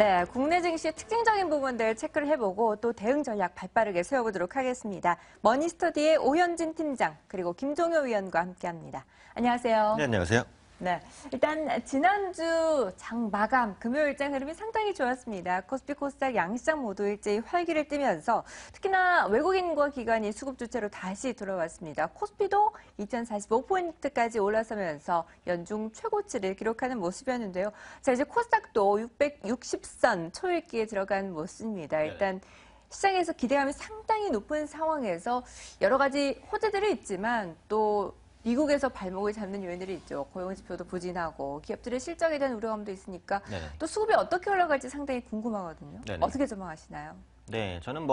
네, 국내 증시의 특징적인 부분들 체크를 해보고 또 대응 전략 발빠르게 세워보도록 하겠습니다. 머니스터디의 오현진 팀장 그리고 김종효 위원과 함께합니다. 안녕하세요. 네, 안녕하세요. 네, 일단 지난주 장 마감 금요일장 흐름이 상당히 좋았습니다. 코스피 코스닥 양시장 모두 일제히 활기를 띠면서 특히나 외국인과 기관이 수급 주체로 다시 돌아왔습니다. 코스피도 2045포인트까지 올라서면서 연중 최고치를 기록하는 모습이었는데요. 자, 이제 코스닥도 660선 초읽기에 들어간 모습입니다. 일단 시장에서 기대감이 상당히 높은 상황에서 여러 가지 호재들이 있지만 또 미국에서 발목을 잡는 요인들이 있죠. 고용지표도 부진하고 기업들의 실적에 대한 우려감도 있으니까 또 수급이 어떻게 올라갈지 상당히 궁금하거든요. 어떻게 전망하시나요? 네, 저는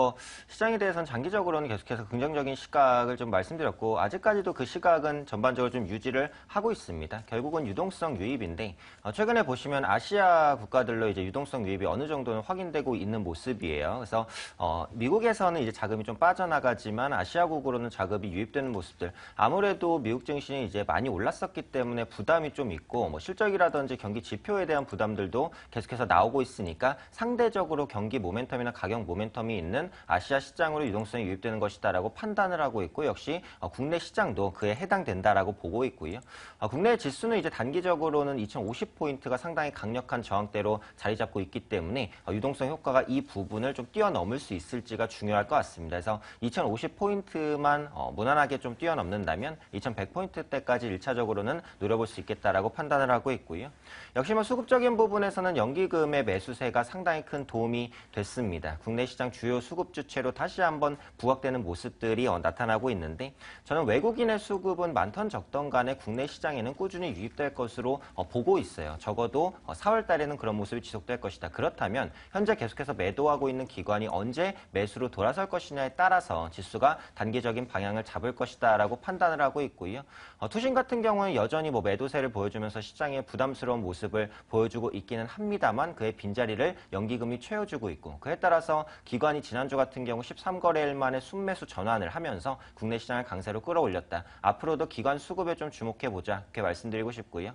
시장에 대해서는 장기적으로는 계속해서 긍정적인 시각을 좀 말씀드렸고, 아직까지도 그 시각은 전반적으로 좀 유지를 하고 있습니다. 결국은 유동성 유입인데, 최근에 보시면 아시아 국가들로 이제 유동성 유입이 어느 정도는 확인되고 있는 모습이에요. 그래서, 미국에서는 이제 자금이 좀 빠져나가지만 아시아국으로는 자금이 유입되는 모습들, 아무래도 미국 증시는 이제 많이 올랐었기 때문에 부담이 좀 있고, 실적이라든지 경기 지표에 대한 부담들도 계속해서 나오고 있으니까 상대적으로 경기 모멘텀이나 가격 모멘텀이 있는 아시아 시장으로 유동성이 유입되는 것이다라고 판단을 하고 있고, 역시 국내 시장도 그에 해당된다라고 보고 있고요. 국내 지수는 이제 단기적으로는 2050포인트가 상당히 강력한 저항대로 자리 잡고 있기 때문에 유동성 효과가 이 부분을 좀 뛰어넘을 수 있을지가 중요할 것 같습니다. 그래서 2050포인트만 무난하게 좀 뛰어넘는다면 2100포인트대까지 1차적으로는 노려볼 수 있겠다라고 판단을 하고 있고요. 역시 수급적인 부분에서는 연기금의 매수세가 상당히 큰 도움이 됐습니다. 국내 시장 주요 수급 주체로 다시 한번 부각되는 모습들이 나타나고 있는데, 저는 외국인의 수급은 많던 적던 간에 국내 시장에는 꾸준히 유입될 것으로 보고 있어요. 적어도 4월 달에는 그런 모습이 지속될 것이다. 그렇다면 현재 계속해서 매도하고 있는 기관이 언제 매수로 돌아설 것이냐에 따라서 지수가 단기적인 방향을 잡을 것이다라고 판단을 하고 있고요. 투신 같은 경우는 여전히 매도세를 보여주면서 시장에 부담스러운 모습을 보여주고 있기는 합니다만, 그의 빈자리를 연기금이 채워주고 있고, 그에 따라서 기관이 지난주 같은 경우 13거래일 만에 순매수 전환을 하면서 국내 시장을 강세로 끌어올렸다. 앞으로도 기관 수급에 좀 주목해보자, 이렇게 말씀드리고 싶고요.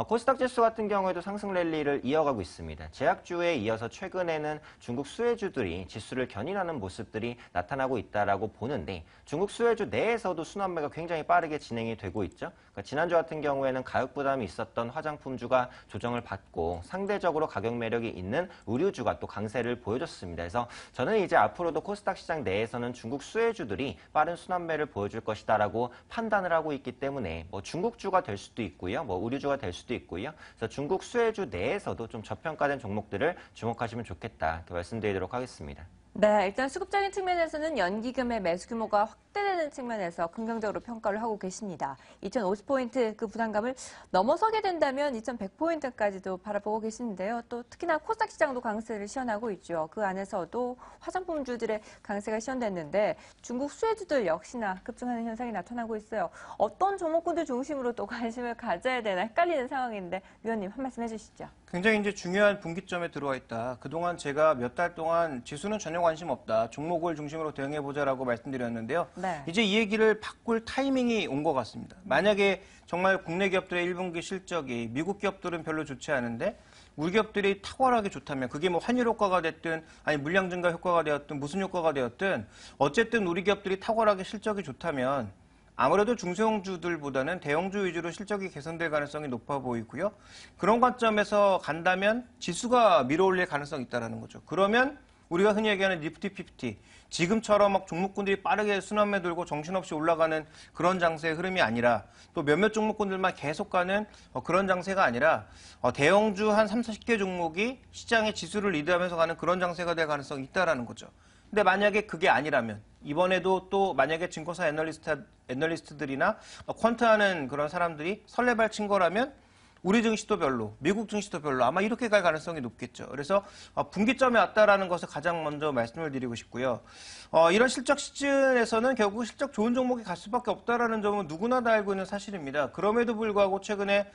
코스닥 지수 같은 경우에도 상승 랠리를 이어가고 있습니다. 제약주에 이어서 최근에는 중국 수혜주들이 지수를 견인하는 모습들이 나타나고 있다라고 보는데, 중국 수혜주 내에서도 순환매가 굉장히 빠르게 진행이 되고 있죠. 그러니까 지난주 같은 경우에는 가격 부담이 있었던 화장품주가 조정을 받고 상대적으로 가격 매력이 있는 의류주가 또 강세를 보여줬습니다. 그래서 저는 이제 앞으로도 코스닥 시장 내에서는 중국 수혜주들이 빠른 순환매를 보여줄 것이다라고 판단을 하고 있기 때문에 중국주가 될 수도 있고요, 의류주가 될 수도 있고요. 그래서 중국 수혜주 내에서도 좀 저평가된 종목들을 주목하시면 좋겠다, 이렇게 말씀드리도록 하겠습니다. 네, 일단 수급적인 측면에서는 연기금의 매수 규모가 확대되는 측면에서 긍정적으로 평가를 하고 계십니다. 2050포인트 그 부담감을 넘어서게 된다면 2100포인트까지도 바라보고 계시는데요. 또 특히나 코스닥 시장도 강세를 시현하고 있죠. 그 안에서도 화장품주들의 강세가 시현됐는데 중국 수혜주들 역시나 급증하는 현상이 나타나고 있어요. 어떤 종목군들 중심으로 또 관심을 가져야 되나 헷갈리는 상황인데 위원님 한 말씀 해주시죠. 굉장히 이제 중요한 분기점에 들어와 있다. 그동안 제가 몇 달 동안 지수는 전혀 관심 없다. 종목을 중심으로 대응해보자라고 말씀드렸는데요. 네. 이제 이 얘기를 바꿀 타이밍이 온 것 같습니다. 만약에 정말 국내 기업들의 1분기 실적이 미국 기업들은 별로 좋지 않은데 우리 기업들이 탁월하게 좋다면, 그게 환율 효과가 됐든 아니 물량 증가 효과가 되었든 무슨 효과가 되었든 어쨌든 우리 기업들이 탁월하게 실적이 좋다면 아무래도 중소형주들보다는 대형주 위주로 실적이 개선될 가능성이 높아 보이고요. 그런 관점에서 간다면 지수가 밀어올릴 가능성이 있다는 거죠. 그러면 우리가 흔히 얘기하는 니프티 50, 지금처럼 종목군들이 빠르게 순환매 돌고 정신없이 올라가는 그런 장세의 흐름이 아니라, 또 몇몇 종목군들만 계속 가는 그런 장세가 아니라 대형주 한 30, 40개 종목이 시장의 지수를 리드하면서 가는 그런 장세가 될 가능성이 있다는 거죠. 근데 만약에 그게 아니라면, 이번에도 또 만약에 증권사 애널리스트들이나 퀀트하는 그런 사람들이 설레발 친 거라면 우리 증시도 별로, 미국 증시도 별로, 아마 이렇게 갈 가능성이 높겠죠. 그래서 분기점에 왔다라는 것을 가장 먼저 말씀을 드리고 싶고요. 이런 실적 시즌에서는 결국 실적 좋은 종목이 갈 수밖에 없다라는 점은 누구나 다 알고 있는 사실입니다. 그럼에도 불구하고 최근에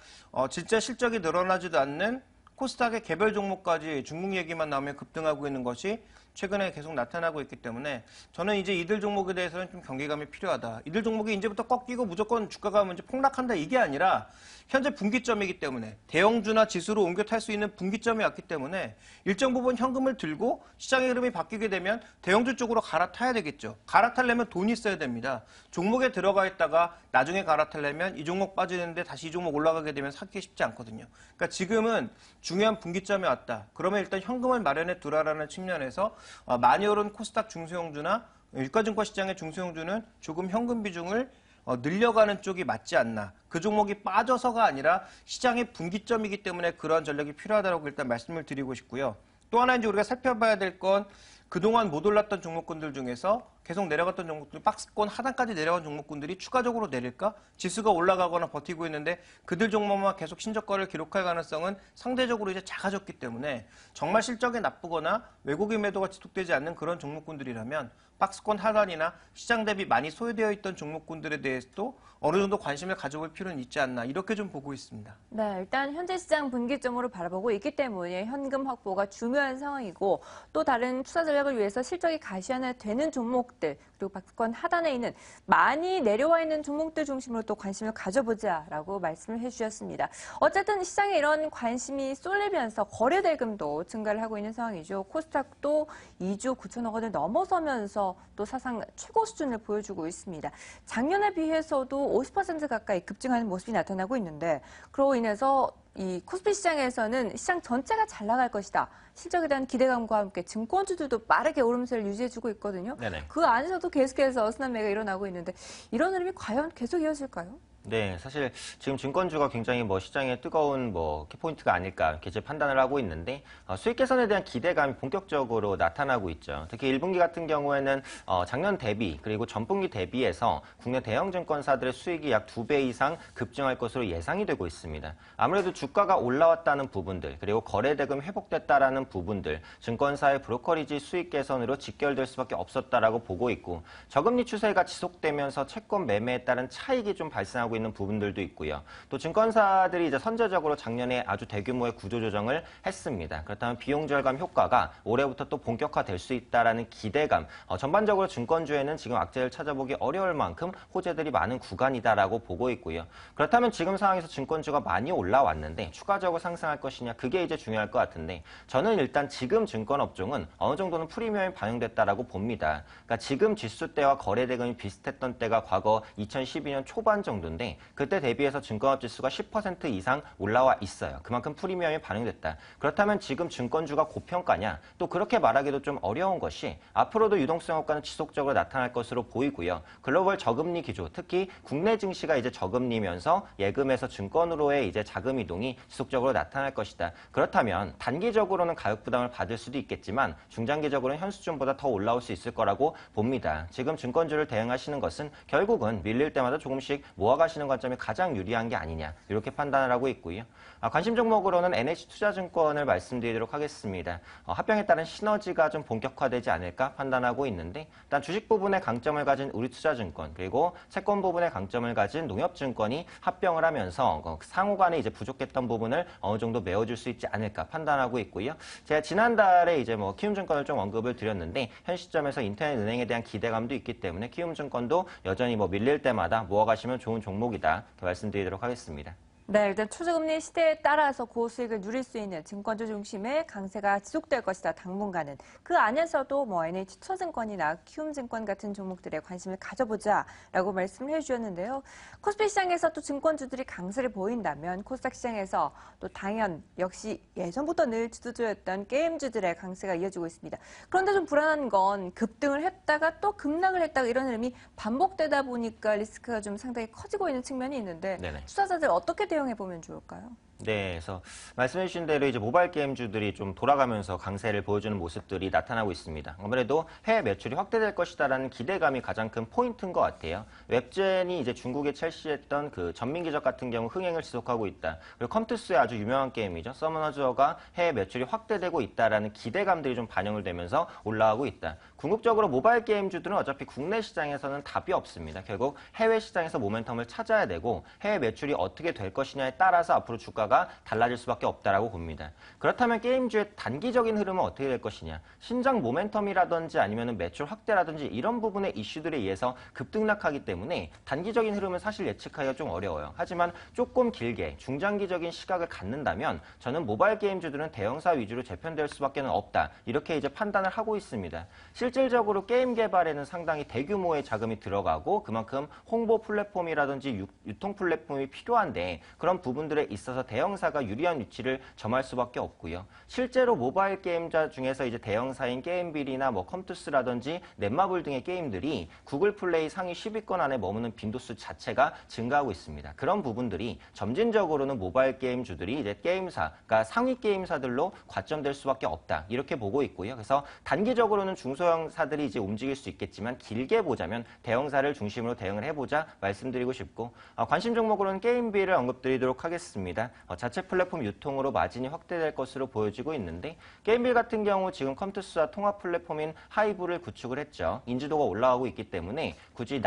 진짜 실적이 늘어나지도 않는 코스닥의 개별 종목까지 중국 얘기만 나오면 급등하고 있는 것이 최근에 계속 나타나고 있기 때문에 저는 이제 이들 종목에 대해서는 좀 경계감이 필요하다. 이들 종목이 이제부터 꺾이고 무조건 주가가 먼저 폭락한다 이게 아니라 현재 분기점이기 때문에 대형주나 지수로 옮겨 탈 수 있는 분기점이 왔기 때문에 일정 부분 현금을 들고 시장의 흐름이 바뀌게 되면 대형주 쪽으로 갈아타야 되겠죠. 갈아타려면 돈이 있어야 됩니다. 종목에 들어가 있다가 나중에 갈아타려면 이 종목 빠지는데 다시 이 종목 올라가게 되면 사기 쉽지 않거든요. 그러니까 지금은 중요한 분기점에 왔다. 그러면 일단 현금을 마련해 두라라는 측면에서 많이 오른 코스닥 중소형주나 유가증권 시장의 중소형주는 조금 현금 비중을 늘려가는 쪽이 맞지 않나. 그 종목이 빠져서가 아니라 시장의 분기점이기 때문에 그런 전략이 필요하다고 일단 말씀을 드리고 싶고요. 또 하나 이제 우리가 살펴봐야 될 건 그동안 못 올랐던 종목군들 중에서 계속 내려갔던 종목들, 박스권 하단까지 내려간 종목군들이 추가적으로 내릴까? 지수가 올라가거나 버티고 있는데 그들 종목만 계속 신저가를 기록할 가능성은 상대적으로 이제 작아졌기 때문에 정말 실적이 나쁘거나 외국인 매도가 지속되지 않는 그런 종목군들이라면 박스권 하단이나 시장 대비 많이 소외되어 있던 종목군들에 대해서도 어느 정도 관심을 가져볼 필요는 있지 않나 이렇게 좀 보고 있습니다. 네, 일단 현재 시장 분기점으로 바라보고 있기 때문에 현금 확보가 중요한 상황이고 또 다른 투자 전략을 위해서 실적이 가시화되는 종목들 그리고 박스권 하단에 있는 많이 내려와 있는 종목들 중심으로 또 관심을 가져보자라고 말씀을 해주셨습니다. 어쨌든 시장에 이런 관심이 쏠리면서 거래 대금도 증가를 하고 있는 상황이죠. 코스닥도 2조 9천억 원을 넘어서면서 또 사상 최고 수준을 보여주고 있습니다. 작년에 비해서도 50% 가까이 급증하는 모습이 나타나고 있는데 그로 인해서 이 코스피 시장에서는 시장 전체가 잘 나갈 것이다. 실적에 대한 기대감과 함께 증권주들도 빠르게 오름세를 유지해주고 있거든요. 네네. 그 안에서도 계속해서 순환매가 일어나고 있는데 이런 흐름이 과연 계속 이어질까요? 네, 사실 지금 증권주가 굉장히 시장의 뜨거운 키포인트가 아닐까 이렇게 제 판단을 하고 있는데 수익 개선에 대한 기대감이 본격적으로 나타나고 있죠. 특히 1분기 같은 경우에는 작년 대비 그리고 전분기 대비해서 국내 대형 증권사들의 수익이 약 2배 이상 급증할 것으로 예상이 되고 있습니다. 아무래도 주가가 올라왔다는 부분들 그리고 거래대금 회복됐다라는 부분들 증권사의 브로커리지 수익 개선으로 직결될 수밖에 없었다라고 보고 있고 저금리 추세가 지속되면서 채권 매매에 따른 차익이 좀 발생하고 있는 부분들도 있고요. 또 증권사들이 이제 선제적으로 작년에 아주 대규모의 구조조정을 했습니다. 그렇다면 비용 절감 효과가 올해부터 또 본격화될 수 있다라는 기대감. 전반적으로 증권주에는 지금 악재를 찾아보기 어려울 만큼 호재들이 많은 구간이다라고 보고 있고요. 그렇다면 지금 상황에서 증권주가 많이 올라왔는데 추가적으로 상승할 것이냐 그게 이제 중요할 것 같은데 저는 일단 지금 증권업종은 어느 정도는 프리미엄이 반영됐다라고 봅니다. 그러니까 지금 지수 때와 거래 대금이 비슷했던 때가 과거 2012년 초반 정도인데 그때 대비해서 증권업 지수가 10% 이상 올라와 있어요. 그만큼 프리미엄이 반영됐다. 그렇다면 지금 증권주가 고평가냐? 또 그렇게 말하기도 좀 어려운 것이 앞으로도 유동성 효과는 지속적으로 나타날 것으로 보이고요. 글로벌 저금리 기조, 특히 국내 증시가 이제 저금리면서 예금에서 증권으로의 이제 자금 이동이 지속적으로 나타날 것이다. 그렇다면 단기적으로는 가격 부담을 받을 수도 있겠지만 중장기적으로는 현 수준보다 더 올라올 수 있을 거라고 봅니다. 지금 증권주를 대응하시는 것은 결국은 밀릴 때마다 조금씩 모아가시는 관점이 가장 유리한 게 아니냐 이렇게 판단을 하고 있고요. 관심 종목으로는 NH투자증권을 말씀드리도록 하겠습니다. 합병에 따른 시너지가 좀 본격화되지 않을까 판단하고 있는데 일단 주식 부분의 강점을 가진 우리투자증권 그리고 채권 부분의 강점을 가진 농협증권이 합병을 하면서 상호 간에 이제 부족했던 부분을 어느 정도 메워줄 수 있지 않을까 판단하고 있고요. 제가 지난달에 이제 키움증권을 좀 언급을 드렸는데 현 시점에서 인터넷은행에 대한 기대감도 있기 때문에 키움증권도 여전히 밀릴 때마다 모아가시면 좋은 종목이다 이렇게 말씀드리도록 하겠습니다. 네, 일단 초저금리 시대에 따라서 고수익을 누릴 수 있는 증권주 중심의 강세가 지속될 것이다, 당분간은. 그 안에서도 NH투자증권이나 키움증권 같은 종목들에 관심을 가져보자라고 말씀을 해주셨는데요. 코스피 시장에서 또 증권주들이 강세를 보인다면 코스닥 시장에서 또 당연 역시 예전부터 늘 주도주였던 게임주들의 강세가 이어지고 있습니다. 그런데 좀 불안한 건 급등을 했다가 또 급락을 했다가 이런 흐름이 반복되다 보니까 리스크가 좀 상당히 커지고 있는 측면이 있는데 네네. 투자자들 어떻게 대응해 보면 좋을까요? 네, 그래서 말씀해주신 대로 이제 모바일 게임주들이 좀 돌아가면서 강세를 보여주는 모습들이 나타나고 있습니다. 아무래도 해외 매출이 확대될 것이다라는 기대감이 가장 큰 포인트인 것 같아요. 웹젠이 이제 중국에 출시했던 그 전민기적 같은 경우 흥행을 지속하고 있다. 그리고 컴투스의 아주 유명한 게임이죠. 서머너즈어가 해외 매출이 확대되고 있다라는 기대감들이 좀 반영을 되면서 올라가고 있다. 궁극적으로 모바일 게임주들은 어차피 국내 시장에서는 답이 없습니다. 결국 해외 시장에서 모멘텀을 찾아야 되고 해외 매출이 어떻게 될 것이냐에 따라서 앞으로 주가가 평가가 달라질 수밖에 없다라고 봅니다. 그렇다면 게임주의 단기적인 흐름은 어떻게 될 것이냐? 신작 모멘텀이라든지 아니면 매출 확대라든지 이런 부분의 이슈들에 의해서 급등락하기 때문에 단기적인 흐름은 사실 예측하기가 좀 어려워요. 하지만 조금 길게 중장기적인 시각을 갖는다면 저는 모바일 게임주들은 대형사 위주로 재편될 수밖에 없다. 이렇게 이제 판단을 하고 있습니다. 실질적으로 게임 개발에는 상당히 대규모의 자금이 들어가고 그만큼 홍보 플랫폼이라든지 유통 플랫폼이 필요한데 그런 부분들에 있어서 대형사가 유리한 위치를 점할 수밖에 없고요. 실제로 모바일 게임자 중에서 이제 대형사인 게임빌이나 뭐 컴투스라든지 넷마블 등의 게임들이 구글 플레이 상위 10위권 안에 머무는 빈도수 자체가 증가하고 있습니다. 그런 부분들이 점진적으로는 모바일 게임주들이 이제 게임사가 상위 게임사들로 과점될 수밖에 없다. 이렇게 보고 있고요. 그래서 단기적으로는 중소형사들이 이제 움직일 수 있겠지만 길게 보자면 대형사를 중심으로 대응을 해보자 말씀드리고 싶고 관심 종목으로는 게임빌을 언급드리도록 하겠습니다. 자체 플랫폼 유통으로 마진이 확대될 것으로 보여지고 있는데 게임빌 같은 경우 지금 컴투스와 통합 플랫폼인 하이브를 구축을 했죠. 인지도가 올라가고 있기 때문에 굳이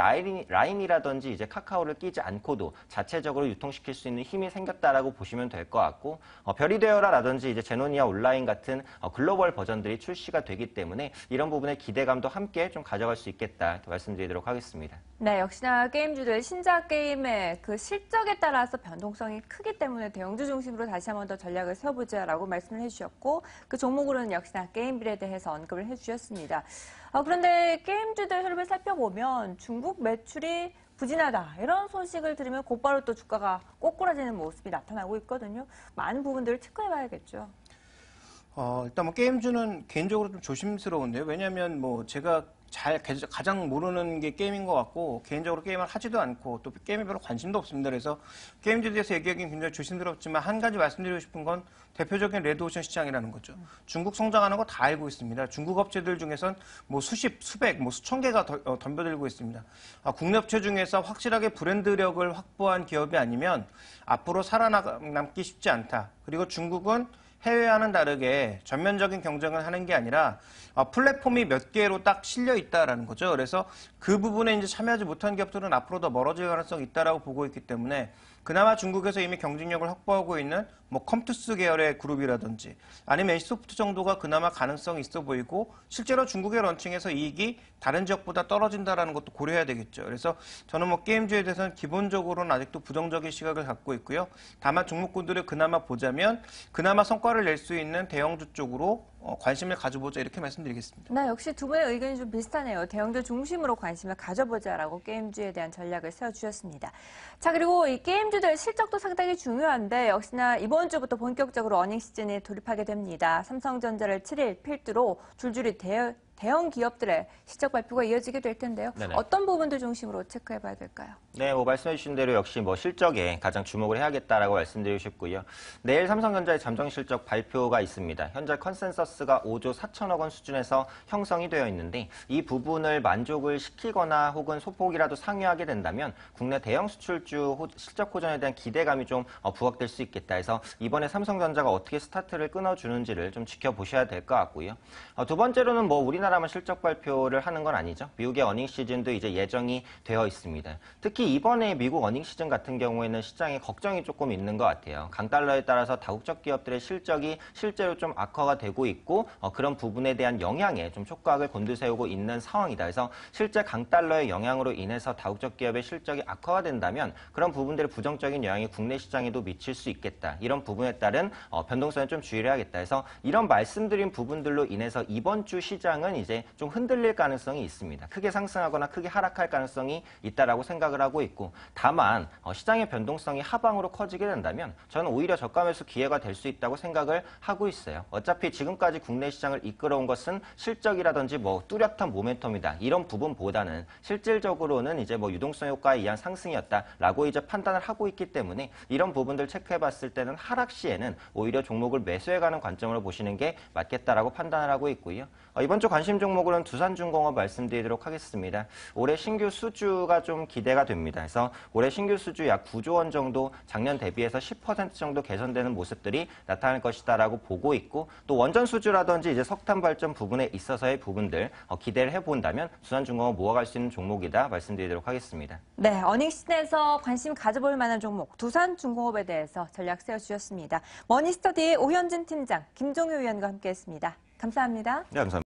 라인이라든지 이제 카카오를 끼지 않고도 자체적으로 유통시킬 수 있는 힘이 생겼다라고 보시면 될 것 같고 별이 되어라라든지 이제 제노니아 온라인 같은 글로벌 버전들이 출시가 되기 때문에 이런 부분의 기대감도 함께 좀 가져갈 수 있겠다 이렇게 말씀드리도록 하겠습니다. 네, 역시나 게임주들 신작 게임의 그 실적에 따라서 변동성이 크기 때문에 대형주 중심으로 다시 한 번 더 전략을 세워보자라고 말씀을 해주셨고 그 종목으로는 역시나 게임빌에 대해서 언급을 해주셨습니다. 그런데 게임주들 흐름을 살펴보면 중국 매출이 부진하다 이런 소식을 들으면 곧바로 또 주가가 꼬꾸라지는 모습이 나타나고 있거든요. 많은 부분들을 체크해봐야겠죠. 일단 뭐 게임주는 개인적으로 좀 조심스러운데요. 왜냐하면 뭐 제가 가장 모르는 게 게임인 것 같고 개인적으로 게임을 하지도 않고 또 게임에 별로 관심도 없습니다. 그래서 게임주에 대해서 얘기하기는 굉장히 조심스럽지만 한 가지 말씀드리고 싶은 건 대표적인 레드오션 시장이라는 거죠. 중국 성장하는 거 다 알고 있습니다. 중국 업체들 중에선 뭐 수십, 수백, 뭐 수천 개가 덤벼들고 있습니다. 국내 업체 중에서 확실하게 브랜드력을 확보한 기업이 아니면 앞으로 살아남기 쉽지 않다. 그리고 중국은 해외와는 다르게 전면적인 경쟁을 하는 게 아니라 플랫폼이 몇 개로 딱 실려 있다라는 거죠. 그래서 그 부분에 이제 참여하지 못한 기업들은 앞으로 더 멀어질 가능성이 있다라고 보고 있기 때문에 그나마 중국에서 이미 경쟁력을 확보하고 있는 뭐 컴투스 계열의 그룹이라든지 아니면 NC소프트 정도가 그나마 가능성이 있어 보이고 실제로 중국의 런칭에서 이익이 다른 지역보다 떨어진다라는 것도 고려해야 되겠죠. 그래서 저는 뭐 게임주에 대해서는 기본적으로는 아직도 부정적인 시각을 갖고 있고요. 다만 종목군들을 그나마 보자면 그나마 성과를 낼 수 있는 대형주 쪽으로 관심을 가져보자 이렇게 말씀드리겠습니다. 네, 역시 두 분의 의견이 좀 비슷하네요. 대형주 중심으로 관심을 가져보자라고 게임주에 대한 전략을 세워주셨습니다. 자, 그리고 이 게임주들 실적도 상당히 중요한데 역시나 이번 주부터 본격적으로 어닝 시즌에 돌입하게 됩니다. 삼성전자를 7일 필두로 줄줄이 대형 기업들의 실적 발표가 이어지게 될 텐데요. 네네. 어떤 부분들 중심으로 체크해봐야 될까요? 네, 뭐 말씀해 주신 대로 역시 뭐 실적에 가장 주목을 해야겠다라고 말씀드리고 싶고요. 내일 삼성전자의 잠정 실적 발표가 있습니다. 현재 컨센서스가 5조 4천억 원 수준에서 형성이 되어 있는데 이 부분을 만족을 시키거나 혹은 소폭이라도 상회하게 된다면 국내 대형 수출주 실적 호전에 대한 기대감이 좀 부각될 수 있겠다 해서 이번에 삼성전자가 어떻게 스타트를 끊어주는지를 좀 지켜보셔야 될 것 같고요. 두 번째로는 뭐 우리나라만 실적 발표를 하는 건 아니죠. 미국의 어닝 시즌도 이제 예정이 되어 있습니다. 특히 이번에 미국 어닝 시즌 같은 경우에는 시장에 걱정이 조금 있는 것 같아요. 강달러에 따라서 다국적 기업들의 실적이 실제로 좀 악화가 되고 있고 그런 부분에 대한 영향에 좀 촉각을 곤두세우고 있는 상황이다. 그래서 실제 강달러의 영향으로 인해서 다국적 기업의 실적이 악화가 된다면 그런 부분들의 부정적인 영향이 국내 시장에도 미칠 수 있겠다. 이런 부분에 따른 변동성에 좀 주의를 해야겠다. 그래서 이런 말씀드린 부분들로 인해서 이번 주 시장은 이제 좀 흔들릴 가능성이 있습니다. 크게 상승하거나 크게 하락할 가능성이 있다라고 생각을 하고 있고 다만 시장의 변동성이 하방으로 커지게 된다면 저는 오히려 저가 매수 기회가 될 수 있다고 생각을 하고 있어요. 어차피 지금까지 국내 시장을 이끌어온 것은 실적이라든지 뭐 뚜렷한 모멘텀이다. 이런 부분보다는 실질적으로는 이제 뭐 유동성 효과에 의한 상승이었다라고 이제 판단을 하고 있기 때문에 이런 부분들 체크해 봤을 때는 하락 시에는 오히려 종목을 매수해가는 관점으로 보시는 게 맞겠다라고 판단을 하고 있고요. 이번 주 관심 관심 종목으로는 두산중공업 말씀드리도록 하겠습니다. 올해 신규 수주가 좀 기대가 됩니다. 그래서 올해 신규 수주 약 9조 원 정도 작년 대비해서 10% 정도 개선되는 모습들이 나타날 것이다라고 보고 있고 또 원전 수주라든지 이제 석탄 발전 부분에 있어서의 부분들 기대를 해본다면 두산중공업 모아갈 수 있는 종목이다 말씀드리도록 하겠습니다. 네, 어닝 시즌에서 관심 가져볼 만한 종목 두산중공업에 대해서 전략 세워주셨습니다. 머니스터디의 오현진 팀장, 김종효 위원과 함께했습니다. 감사합니다. 네, 감사합니다.